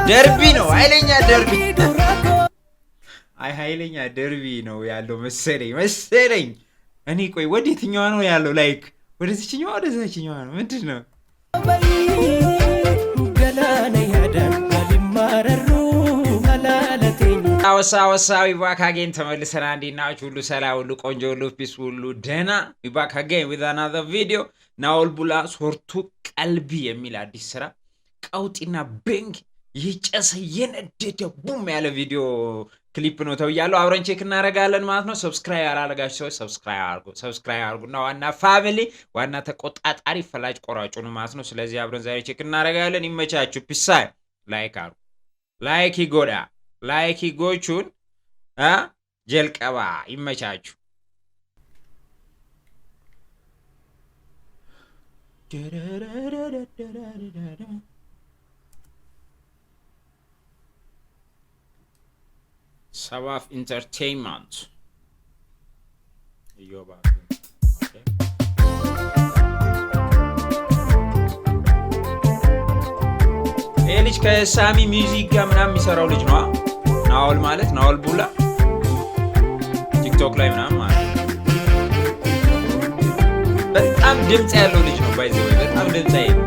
ደርቢ ነው ኃይለኛ ደርቢ አይ ኃይለኛ ደርቢ ነው ያለው መሰለኝ እኔ ቆይ ወዴትኛው ነው ያለው ላይክ ወደዚህኛው ወደዛችኛው ነው ምንድነው ገላና ያዳን ባልማረሩ ሀላለተኝ አወሳዊ ባካጌን ተመልሰና እንዲናችሁ ሁሉ ሰላም ሁሉ ቆንጆ ሁሉ ፒስ ሁሉ ደህና ባካጌን with another video ናኦል ቡላ ሶርቱ ቀልቢ የሚል አዲስ ስራ ቀውጢና ቤንግ ይጨሰ የነደደ ቡም ያለ ቪዲዮ ክሊፕ ነው ተውያለሁ አብረን ቼክ እናረጋለን ማለት ነው ሰብስክራይብ አላረጋችሁ ሰዎች ሰብስክራይብ አርጉና ዋና ፋሚሊ ዋና ተቆጣጣሪ ፈላጭ ቆራጩ ነው ማለት ነው ስለዚህ አብረን ዛሬ ቼክ እናረጋለን ይመቻችሁ ፒስ ላይክ አርጉ ላይክ ይጎቹን ጀልቀባ ይመቻችሁ Savaf Entertainment. Okay. ልጅ ከሳሚ ሚውዚክ ጋር ምናምን የሚሰራው ልጅ ነው ናኦል ማለት ናኦል ቡላ ቲክቶክ ላይ ምናምን ማለት በጣም ድምጽ ያለው ልጅ ነው ባይ ዘ ወይ በጣም ድምጽ ያለው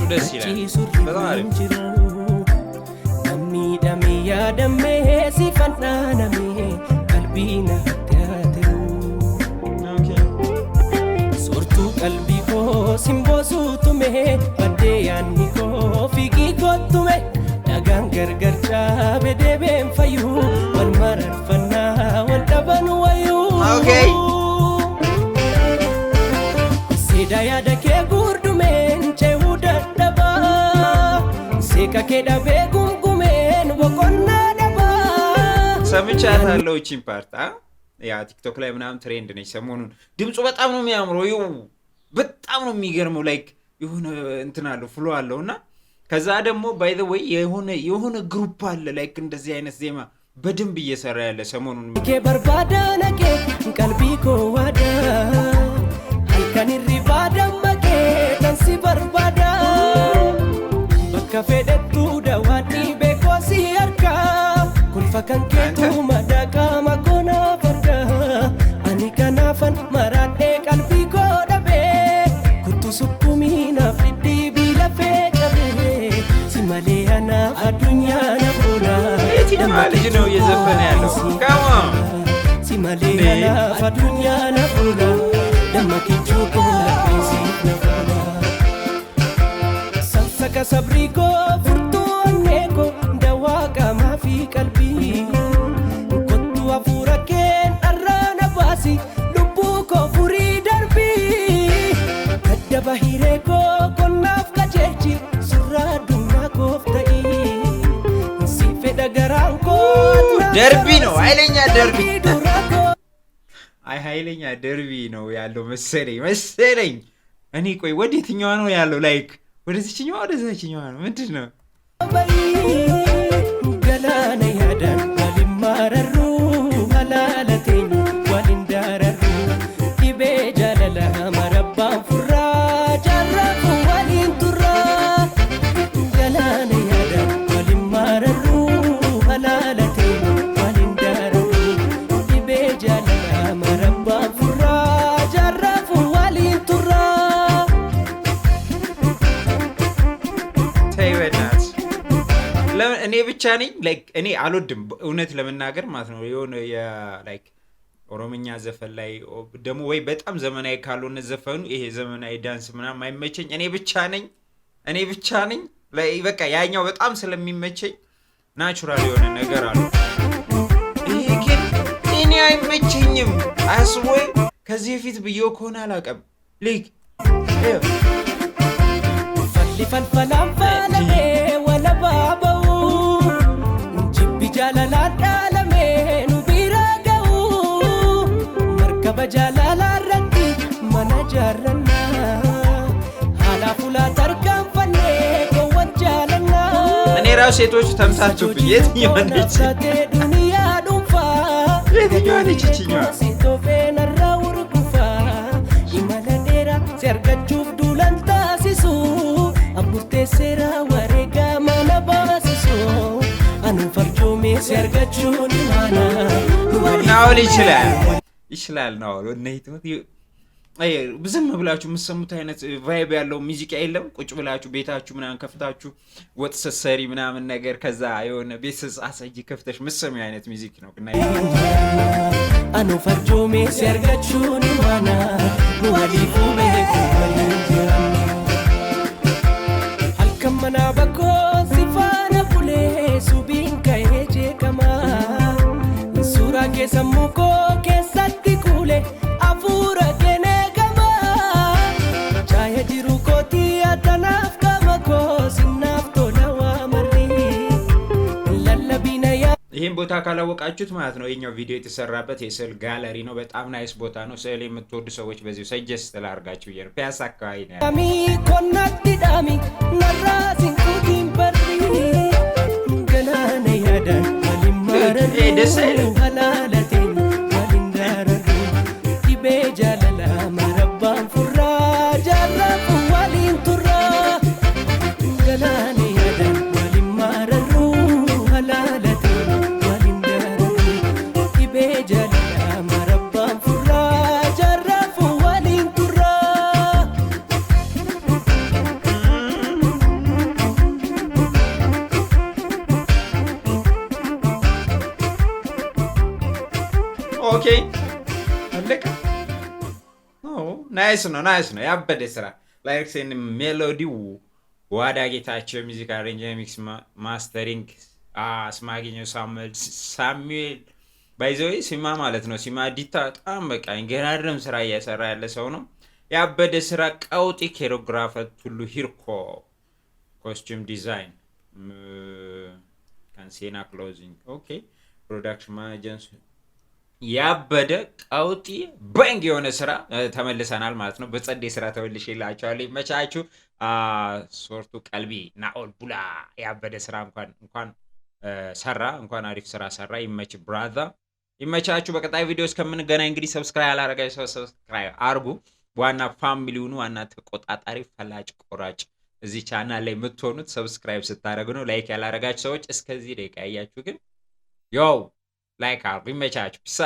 ደስ ይላል በጣም አሪፍ ነሚዳሜ ያደሜ ሲፈናነሜ ቀልቢና ያተሩ ኦኬ ሶርቱ ቀልቢኮ ሲምቦሱቱሜ በደያኒኮ ፊጊኮቱሜ ዳጋን ገርገርቻ በደቤን ፈዩ ወልመረፈና ወልደበን ወዩ ኦኬ ሲዳያ ደኬ ጉርዱሜን ከከዳ በጉምጉሜን ወቆና ደባ ሰምቻታለሁ እቺን ፓርት ያ ቲክቶክ ላይ ምናምን ትሬንድ ነች ሰሞኑን ድምጹ በጣም ነው የሚያምረው በጣም ነው የሚገርመው ላይክ የሆነ እንትን አለው ፍሎ አለውና ከዛ ደግሞ ባይ ዘ ወይ የሆነ ግሩፕ አለ ላይክ እንደዚህ አይነት ዜማ በደንብ እየሰራ ያለ ሰሞኑን ከበርባዳ ነቄ ቀልቢኮ ዋዳ አልካኒ ሪባዳ መቄ ተንሲ በርባዳ ከፈደቱ ደዋኒ በኮሲ አርካ ኩልፈከን ከቱ መዳቃ ማኮና ፈርዳ አኒ ከናፈን መራዴ ቀልቢ ኮደቤ ኩቱ ሱኩሚና ፍዲ ቢለፌ ቀቤ ሲማሌያና አዱኛ ነቡላ የቲማ ልጅ ነው እየዘፈነ ያለው ካማ ሲማሌያና አዱኛ ነቡላ ደማኪቹ ኮላቤሲ ነቡላ Sabrigo furtuaneko dawaka mafi qalbi kottu afura ken arrana basi lubuko furi darbi kadaba hireko konaf kajechi suraduna koftai sifeda garanko derbi no ኃይለኛ ደርቢ ኃይለኛ ደርቢ ነው ያለው መሰለኝ እኔ ቆይ ወዴትኛው ነው ያለው ላይክ ወደዚህኛው ወደዛችኛው ነው ምንድነው ገላና ያዳን ባልማረሩ ሀላለተኝ ወልንዳረሩ ይቤጃለላ መረባን ፉራ ጃራፉ ወልንቱራ ገላና ያዳን ባልማረሩ ሀላለተኝ ወልንዳረሩ ይቤጃለላ መረባን ፉራ ጃራፉ ወልንቱራ እኔ ብቻ ነኝ ላይክ እኔ አልወድም እውነት ለመናገር ማለት ነው የሆነ ላይክ ኦሮምኛ ዘፈን ላይ ደሞ ወይ በጣም ዘመናዊ ካልሆነ ዘፈኑ ይሄ ዘመናዊ ዳንስ ምናምን አይመቸኝ እኔ ብቻ ነኝ ላይ በቃ ያኛው በጣም ስለሚመቸኝ ናቹራል የሆነ ነገር አለ ይሄ ግን እኔ አይመቸኝም አስቦይ ከዚህ ፊት ብየው ከሆነ አላቀም ሊክ ፈልፈላም ፈለኔ ወለባባው jarana hala fula tarkan fanne ko wajalana እኔ ራው ሴቶች ተምታችሁብኝ የትኛው ነች ዱንያ ዱፋ የትኛው ነች እቺኛው ሲቶፌን አራውር ኩፋ ይመለኔራ ሲያርጋችሁፍ ዱላንታ ሲሱ አቡቴ ሴራ ወሬጋ ማነባሲሱ አኑ ፈርጆሜ ሲያርጋችሁን ማና ናውል ይችላል ናውል እነይት ብዙም ብላችሁ የምትሰሙት አይነት ቫይብ ያለው ሙዚቃ የለም ቁጭ ብላችሁ ቤታችሁ ምናምን ከፍታችሁ ወጥ ሰሰሪ ምናምን ነገር ከዛ የሆነ ቤተሰብ አሳጂ ከፍተሽ የምትሰሙ አይነት ሙዚቃ ነው እና አኑ ፈርጆሜ ሲያርጋችሁን ማና ወሊፉ አልከመና በኮ ሲፋነ ቡሌ ሱቢን ከሄጄ ከማ ሱራ ከሰሙኮ ከሰቲ ኩሌ አፉራ ይሄን ቦታ ካላወቃችሁት ማለት ነው የኛው ቪዲዮ የተሰራበት የስዕል ጋለሪ ነው በጣም ናይስ ቦታ ነው ስዕል የምትወዱ ሰዎች በዚህ ሰጀስት ላርጋችሁ ይሄ ፒያሳ አካባቢ ነው ዳሚ ኮናቲ ዳሚ ነራሲን ኩቲን በሪ ገናነ ያዳን ወሊማረ ደሰለ ሀላለቴ ወሊንዳረ ዲቤ ጃለላ መረባን ፉራ ጃራፉ ወሊን ቱራ ገናነ ያዳን ወሊማረ ሀላለቴ ኦኬ አለቀ ናይስ ነው ያበደ ስራ ላይክስ ኤንድ ሜሎዲው ዋዳ ጌታቸው ሚውዚክ አሬንጅመንት ሚክስ ማስተሪንግ አስማገኘው ሳሙኤል ባይዘይ ሲማ ማለት ነው ሲማ ዲታ በጣም በቃ ገራረም ስራ እየሰራ ያለ ሰው ነው ያበደ ስራ ቀውጢ ኮሪዮግራፈር ሁሉ ሂርኮ ኮስቲዩም ዲዛይን ካንሴና ክሎዚንግ ኦኬ ፕሮዳክሽን ማኔጀንስ ያበደ ቀውጢ ባንግ የሆነ ስራ ተመልሰናል ማለት ነው በጸዴ ስራ ተወልሼላችኋለሁ መቻችሁ ሶርቱ ቀልቢ ናኦል ቡላ ያበደ ስራ እንኳን ሰራ እንኳን አሪፍ ስራ ሰራ ይመች ብራዘር ይመቻችሁ በቀጣይ ቪዲዮስ ከምንገናኝ እንግዲህ ሰብስክራይብ አላረጋችሁ ሰብስክራይብ አርጉ ዋና ፋሚሊውን ዋና ተቆጣጣሪ ፈላጭ ቆራጭ እዚህ ቻናል ላይ የምትሆኑት ሰብስክራይብ ስታረጉ ነው ላይክ ያላረጋችሁ ሰዎች እስከዚህ ደቂቃ ያያችሁ ግን ዮ ላይክ አርጉ ይመቻችሁ ፒስ